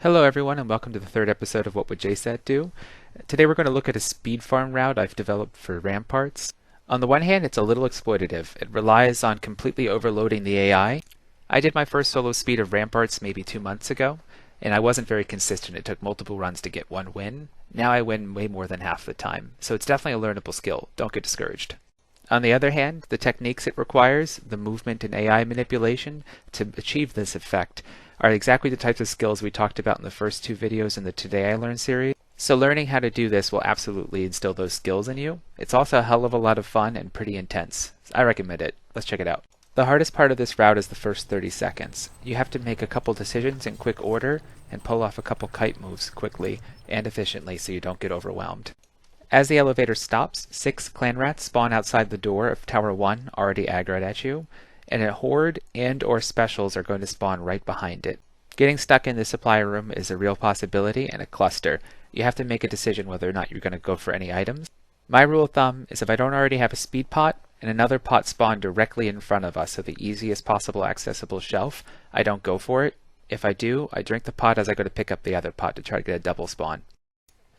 Hello everyone and welcome to the third episode of What Would Jsat Do? Today we're going to look at a speed farm route I've developed for Ramparts. On the one hand, it's a little exploitative. It relies on completely overloading the AI. I did my first solo speed of Ramparts maybe 2 months ago, and I wasn't very consistent. It took multiple runs to get one win. Now I win way more than half the time, so it's definitely a learnable skill. Don't get discouraged. On the other hand, the techniques it requires, the movement and AI manipulation, to achieve this effect are exactly the types of skills we talked about in the first two videos in the Today I Learned series. So learning how to do this will absolutely instill those skills in you. It's also a hell of a lot of fun and pretty intense. I recommend it. Let's check it out. The hardest part of this route is the first 30 seconds. You have to make a couple decisions in quick order and pull off a couple kite moves quickly and efficiently so you don't get overwhelmed. As the elevator stops, 6 clan rats spawn outside the door of Tower 1 already aggroed at you, and a horde and or specials are going to spawn right behind it. Getting stuck in the supply room is a real possibility and a cluster. You have to make a decision whether or not you're going to go for any items. My rule of thumb is if I don't already have a speed pot and another pot spawned directly in front of us at the easiest possible accessible shelf, I don't go for it. If I do, I drink the pot as I go to pick up the other pot to try to get a double spawn.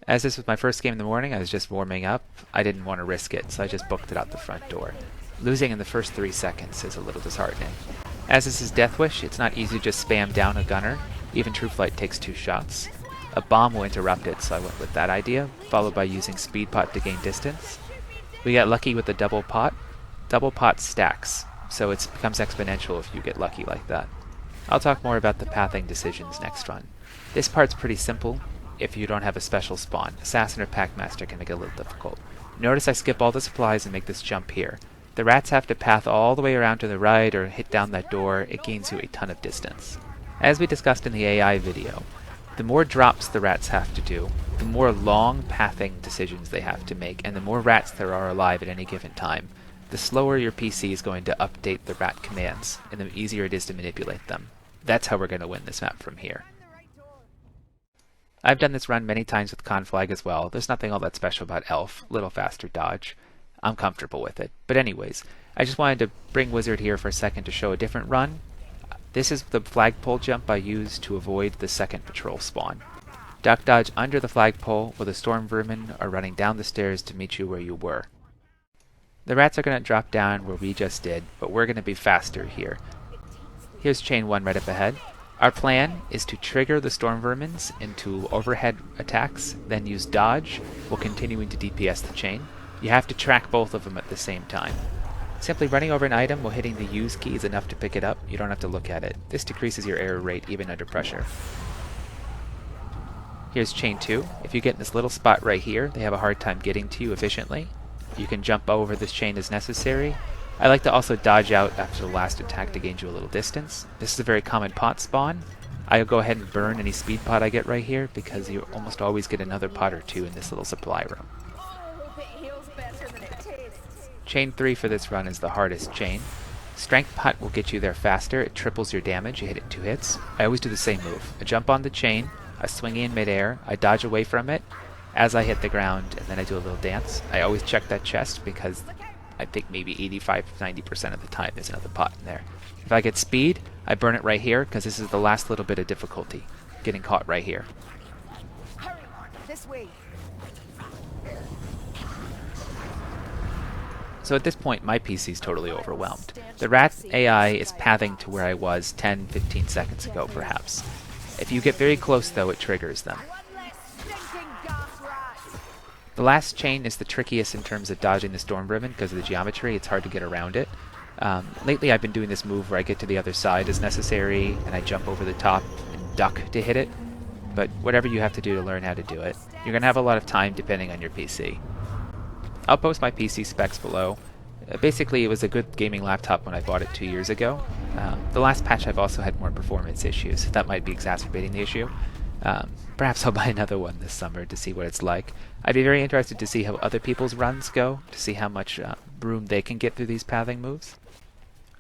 As this was my first game in the morning, I was just warming up. I didn't want to risk it, so I just booked it out the front door. Losing in the first 3 seconds is a little disheartening. As this is Death Wish, it's not easy to just spam down a gunner. Even True Flight takes 2 shots. A bomb will interrupt it, so I went with that idea, followed by using Speed Pot to gain distance. We got lucky with the double pot. Double pot stacks, so it becomes exponential if you get lucky like that. I'll talk more about the pathing decisions next run. This part's pretty simple. If you don't have a special spawn, Assassin or Packmaster can make it a little difficult. Notice I skip all the supplies and make this jump here. The rats have to path all the way around to the right or hit down that door. It gains you a ton of distance. As we discussed in the AI video, the more drops the rats have to do, the more long pathing decisions they have to make, and the more rats there are alive at any given time, the slower your PC is going to update the rat commands, and the easier it is to manipulate them. That's how we're going to win this map from here. I've done this run many times with Conflag as well. There's nothing all that special about Elf, little faster dodge. I'm comfortable with it. But anyways, I just wanted to bring Wizard here for a second to show a different run. This is the flagpole jump I used to avoid the second patrol spawn. Duck dodge under the flagpole while the storm vermin are running down the stairs to meet you where you were. The rats are going to drop down where we just did, but we're going to be faster here. Here's chain 1 right up ahead. Our plan is to trigger the storm vermins into overhead attacks, then use dodge while continuing to DPS the chain. You have to track both of them at the same time. Simply running over an item while hitting the use key is enough to pick it up. You don't have to look at it. This decreases your error rate even under pressure. Here's chain 2. If you get in this little spot right here, they have a hard time getting to you efficiently. You can jump over this chain as necessary. I like to also dodge out after the last attack to gain you a little distance. This is a very common pot spawn. I'll go ahead and burn any speed pot I get right here because you almost always get another pot or 2 in this little supply room. Chain 3 for this run is the hardest chain. Strength pot will get you there faster. It triples your damage. You hit it 2 hits. I always do the same move. I jump on the chain, I swing in midair, I dodge away from it as I hit the ground, and then I do a little dance. I always check that chest because I think maybe 85-90% of the time there's another pot in there. If I get speed, I burn it right here because this is the last little bit of difficulty, getting caught right here. Hurry, this way. So at this point, my PC is totally overwhelmed. The rat AI is pathing to where I was 10-15 seconds ago, perhaps. If you get very close, though, it triggers them. The last chain is the trickiest in terms of dodging the storm vermin because of the geometry. It's hard to get around it. Lately, I've been doing this move where I get to the other side as necessary, and I jump over the top and duck to hit it. But whatever you have to do to learn how to do it, you're going to have a lot of time depending on your PC. I'll post my PC specs below. Basically, it was a good gaming laptop when I bought it 2 years ago. The last patch I've also had more performance issues. That might be exacerbating the issue. Perhaps I'll buy another one this summer to see what it's like. I'd be very interested to see how other people's runs go, to see how much room they can get through these pathing moves.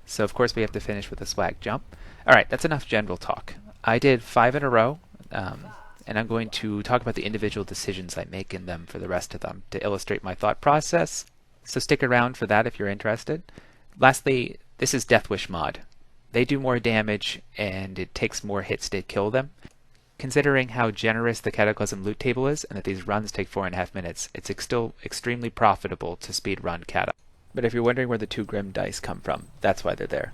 So of course we have to finish with a swag jump. Alright, that's enough general talk. I did 5 in a row, and I'm going to talk about the individual decisions I make in them for the rest of them to illustrate my thought process. So stick around for that if you're interested. Lastly, this is Death Wish mod. They do more damage and it takes more hits to kill them. Considering how generous the Cataclysm loot table is, and that these runs take 4.5 minutes, it's still extremely profitable to speedrun Cata. But if you're wondering where the 2 Grim dice come from, that's why they're there.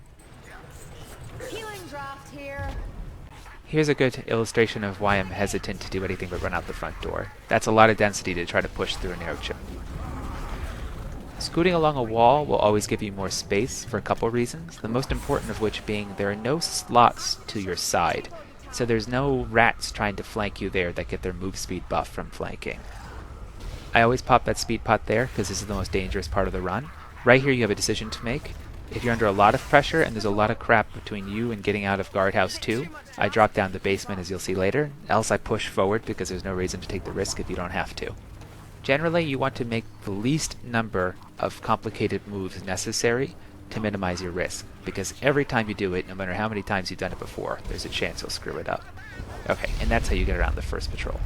Healing draft here. Here's a good illustration of why I'm hesitant to do anything but run out the front door. That's a lot of density to try to push through a narrow chip. Scooting along a wall will always give you more space for a couple reasons, the most important of which being there are no slots to your side, so there's no rats trying to flank you there that get their move speed buff from flanking. I always pop that speed pot there because this is the most dangerous part of the run. Right here you have a decision to make. If you're under a lot of pressure and there's a lot of crap between you and getting out of Guardhouse 2, I drop down the basement as you'll see later, else I push forward because there's no reason to take the risk if you don't have to. Generally, you want to make the least number of complicated moves necessary to minimize your risk, because every time you do it, no matter how many times you've done it before, there's a chance you'll screw it up. Okay, and that's how you get around the first patrol.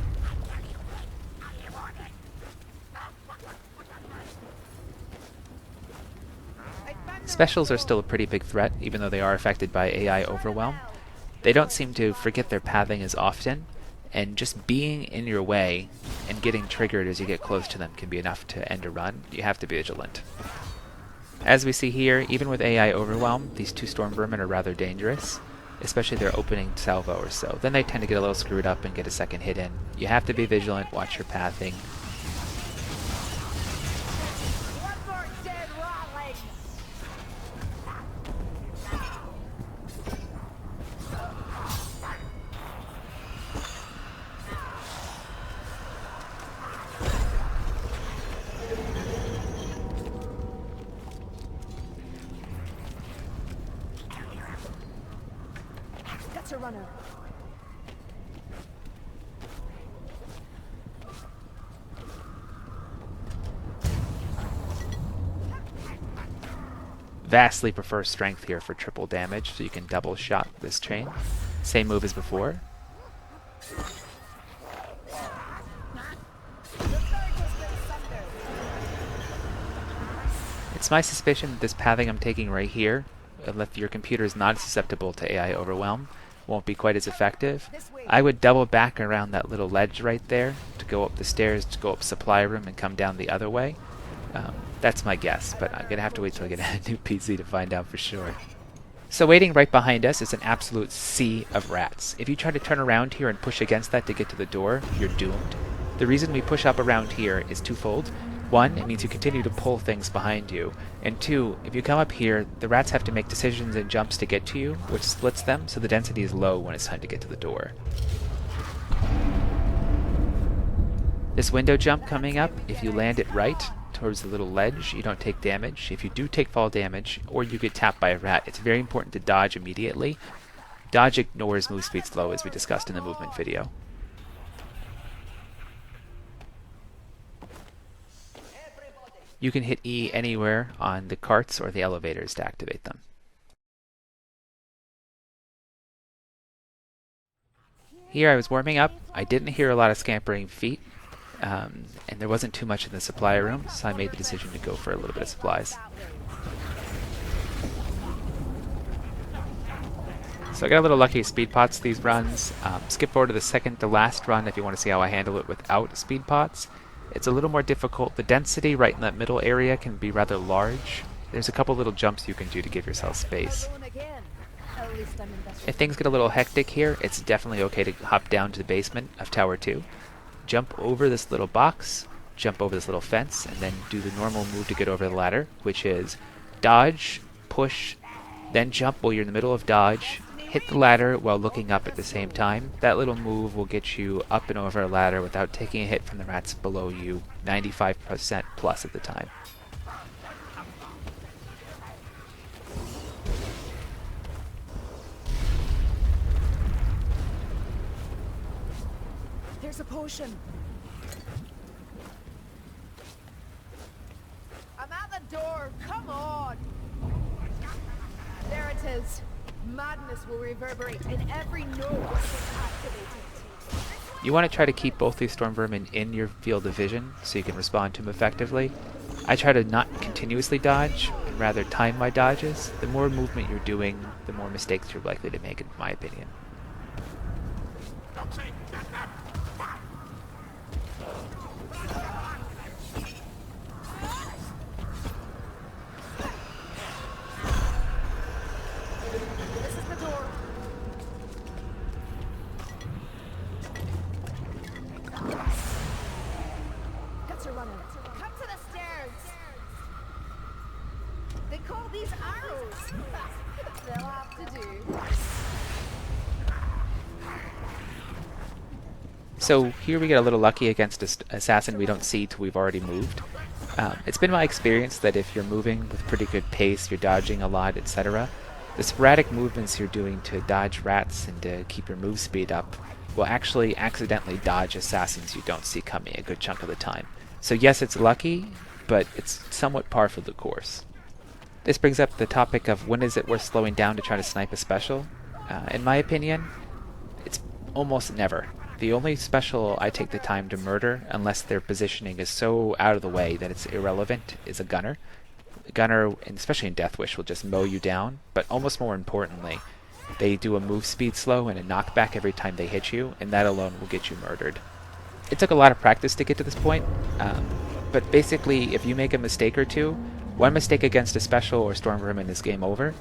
Specials are still a pretty big threat, even though they are affected by AI overwhelm. They don't seem to forget their pathing as often, and just being in your way and getting triggered as you get close to them can be enough to end a run. You have to be vigilant. As we see here, even with AI overwhelm, these 2 Storm Vermin are rather dangerous, especially their opening salvo or so. Then they tend to get a little screwed up and get a second hit in. You have to be vigilant, watch your pathing. That's a runner. Vastly prefer strength here for triple damage, so you can double shot this chain. Same move as before. It's my suspicion that this pathing I'm taking right here, if your computer is not susceptible to AI overwhelm, won't be quite as effective. I would double back around that little ledge right there to go up the stairs, to go up supply room and come down the other way. That's my guess, but I'm going to have to wait till I get a new PC to find out for sure. So waiting right behind us is an absolute sea of rats. If you try to turn around here and push against that to get to the door, you're doomed. The reason we push up around here is twofold. 1, it means you continue to pull things behind you, and 2, if you come up here, the rats have to make decisions and jumps to get to you, which splits them, so the density is low when it's time to get to the door. This window jump coming up, if you land it right towards the little ledge, you don't take damage. If you do take fall damage, or you get tapped by a rat, it's very important to dodge immediately. Dodge ignores move speed slow, as we discussed in the movement video. You can hit E anywhere on the carts or the elevators to activate them. Here I was warming up. I didn't hear a lot of scampering feet, and there wasn't too much in the supply room, so I made the decision to go for a little bit of supplies. So I got a little lucky with speed pots these runs. Skip forward to the second to last run if you want to see how I handle it without speed pots. It's a little more difficult. The density right in that middle area can be rather large. There's a couple little jumps you can do to give yourself space. If things get a little hectic here, it's definitely okay to hop down to the basement of Tower 2. Jump over this little box, jump over this little fence, and then do the normal move to get over the ladder, which is dodge, push, then jump while you're in the middle of dodge, hit the ladder while looking up at the same time. That little move will get you up and over a ladder without taking a hit from the rats below you, 95% plus at the time. There's a potion. I'm at the door. Come on. There it is. Madness will reverberate in every node activated. You want to try to keep both these storm vermin in your field of vision so you can respond to them effectively. I try to not continuously dodge, and rather time my dodges. The more movement you're doing, the more mistakes you're likely to make, in my opinion. This is the door. Guts are running. Come to the stairs. They call these arrows. They'll have to do. So here we get a little lucky against an assassin we don't see till we've already moved. It's been my experience that if you're moving with pretty good pace, you're dodging a lot, etc., the sporadic movements you're doing to dodge rats and to keep your move speed up will actually accidentally dodge assassins you don't see coming a good chunk of the time. So yes, it's lucky, but it's somewhat par for the course. This brings up the topic of when is it worth slowing down to try to snipe a special. In my opinion, it's almost never. The only special I take the time to murder, unless their positioning is so out of the way that it's irrelevant, is a gunner. A gunner, and especially in Death Wish, will just mow you down, but almost more importantly, they do a move speed slow and a knockback every time they hit you, and that alone will get you murdered. It took a lot of practice to get to this point, but basically if you make a mistake or two, one mistake against a special or Storm Vermin is game over,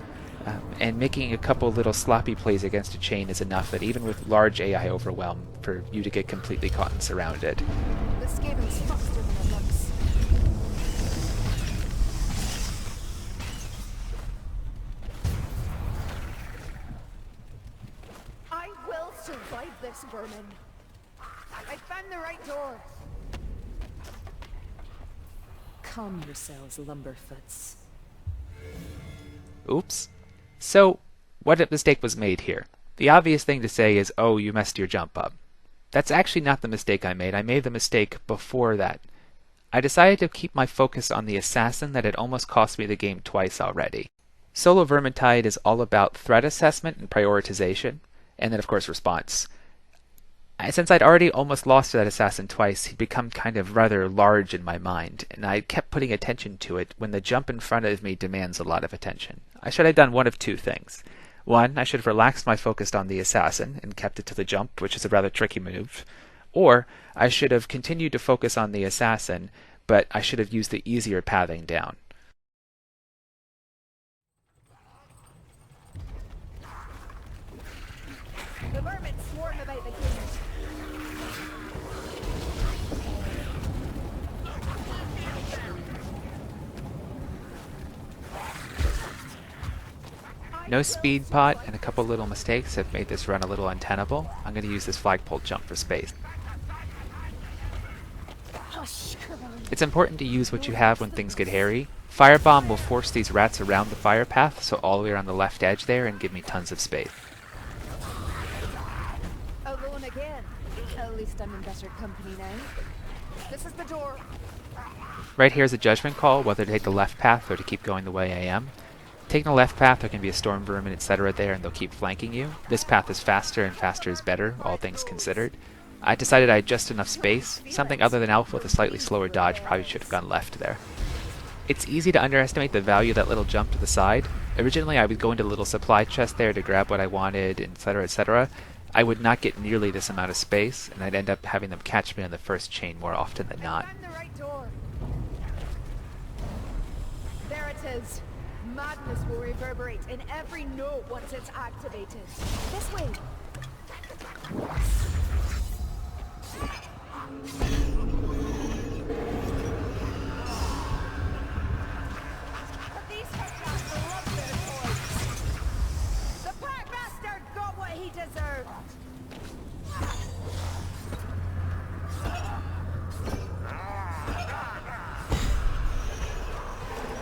and making a couple little sloppy plays against a chain is enough that even with large AI overwhelm, for you to get completely caught and surrounded. The Scavenger's faster than it looks. I will survive this, vermin. I found the right door. Calm yourselves, lumberfoots. Oops. So, what mistake was made here? The obvious thing to say is, oh, you messed your jump up. That's actually not the mistake I made. I made the mistake before that. I decided to keep my focus on the assassin that had almost cost me the game twice already. Solo Vermintide is all about threat assessment and prioritization, and then of course response. Since I'd already almost lost to that assassin twice, he'd become kind of rather large in my mind, and I kept putting attention to it when the jump in front of me demands a lot of attention. I should have done one of two things. One, I should have relaxed my focus on the assassin and kept it to the jump, which is a rather tricky move. Or, I should have continued to focus on the assassin, but I should have used the easier pathing down. The vermin swarm about the king. No speed pot and a couple little mistakes have made this run a little untenable. I'm going to use this flagpole jump for space. It's important to use what you have when things get hairy. Firebomb will force these rats around the fire path, so all the way around the left edge there, and give me tons of space. Alone again. At least I'm in better company now. This is the door. Right here is a judgment call, whether to take the left path or to keep going the way I am. Taking the left path, there can be a storm vermin, etc. there, and they'll keep flanking you. This path is faster, and faster is better, all things considered. I decided I had just enough space. Something other than Alpha with a slightly slower dodge probably should have gone left there. It's easy to underestimate the value of that little jump to the side. Originally I would go into a little supply chest there to grab what I wanted, etc., etc. I would not get nearly this amount of space, and I'd end up having them catch me on the first chain more often than not. Find the right door. There it is. Madness will reverberate in every note once it's activated. This way. But these fuckers love their toys. The pack bastard got what he deserved.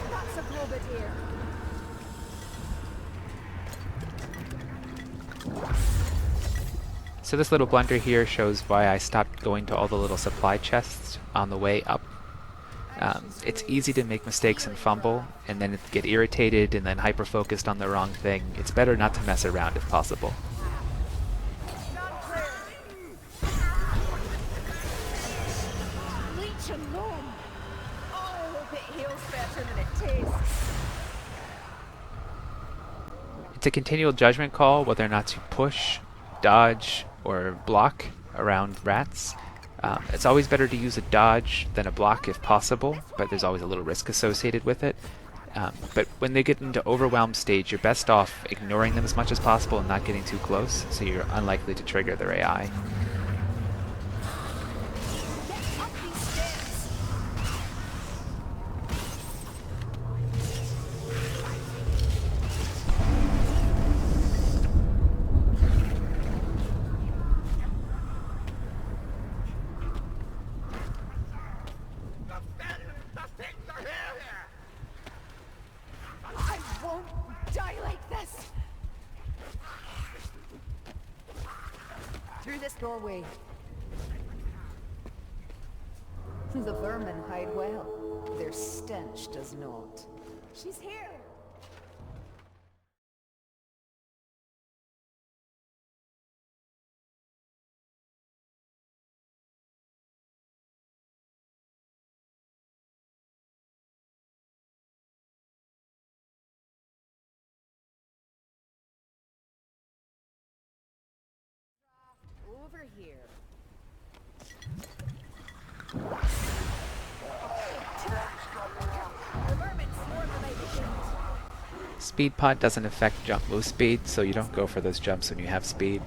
That's a bombardier. So this little blunder here shows why I stopped going to all the little supply chests on the way up. It's easy to make mistakes and fumble, and then get irritated and then hyper-focused on the wrong thing. It's better not to mess around if possible. Not clear. Leech alone. Oh, I hope it heals better than it tastes. It's a continual judgment call whether or not to push, dodge, or block around rats. It's always better to use a dodge than a block if possible, but there's always a little risk associated with it. But when they get into overwhelmed stage, you're best off ignoring them as much as possible and not getting too close, so you're unlikely to trigger their AI. Die like this! Through this doorway. The vermin hide well. Their stench does not. She's here! Over here. The vermin swarm the night before. Speed pot doesn't affect jump move speed, so you don't go for those jumps when you have speed.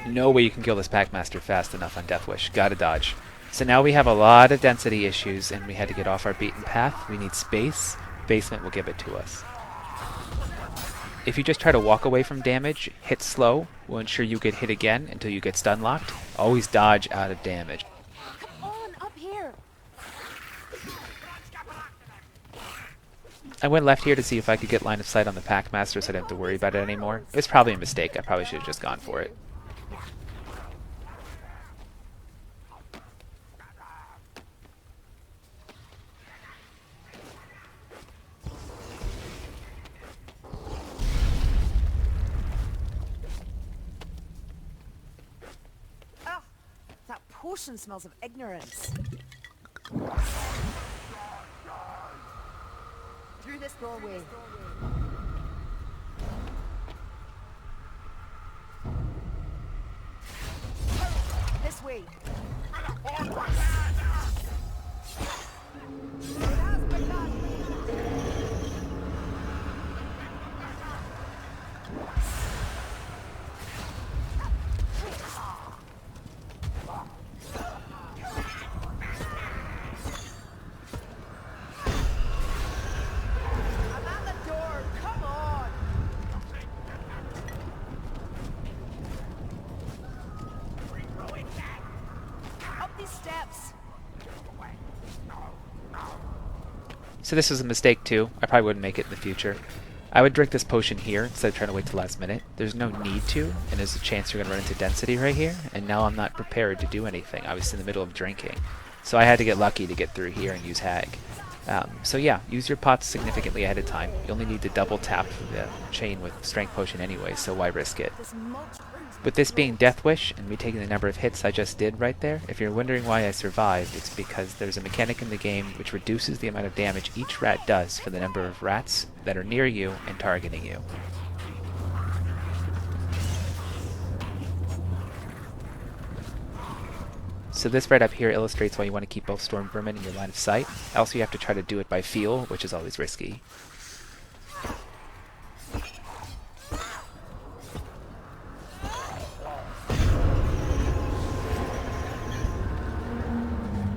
No way you can kill this Packmaster fast enough on Deathwish. Gotta dodge. So now we have a lot of density issues and we had to get off our beaten path. We need space. Basement will give it to us. If you just try to walk away from damage, hit slow will ensure you get hit again until you get stun locked. Always dodge out of damage. Come on, up here! I went left here to see if I could get line of sight on the Packmaster so I didn't have to worry about it anymore. It was probably a mistake. I probably should have just gone for it. Ah! That potion smells of ignorance. Through this doorway. This way. It has begun. I'm at the door. Come on. Up these steps. So this was a mistake too. I probably wouldn't make it in the future. I would drink this potion here instead of trying to wait till last minute. There's no need to, and there's a chance you're going to run into density right here, and now I'm not prepared to do anything. I was in the middle of drinking. So I had to get lucky to get through here and use Hag. So yeah, use your pots significantly ahead of time. You only need to double tap the chain with Strength Potion anyway, so why risk it? This mulch brings With this being Death Wish, and me taking the number of hits I just did right there, if you're wondering why I survived, it's because there's a mechanic in the game which reduces the amount of damage each rat does for the number of rats that are near you and targeting you. So this right up here illustrates why you want to keep both Storm Vermin in your line of sight. Also, you have to try to do it by feel, which is always risky.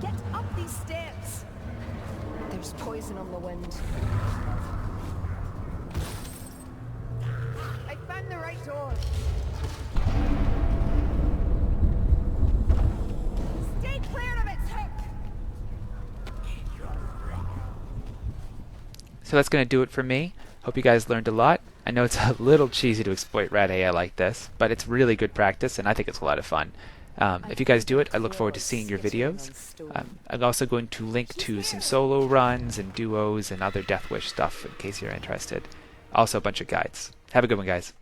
Get up these steps. There's poison on the wind. I found the right door. Stay clear of its hook. So that's going to do it for me. Hope you guys learned a lot. I know it's a little cheesy to exploit rat AI like this, but it's really good practice and I think it's a lot of fun. If you guys do it, I look forward to seeing your videos. I'm also going to link to some solo runs and duos and other Death Wish stuff in case you're interested. Also a bunch of guides. Have a good one, guys.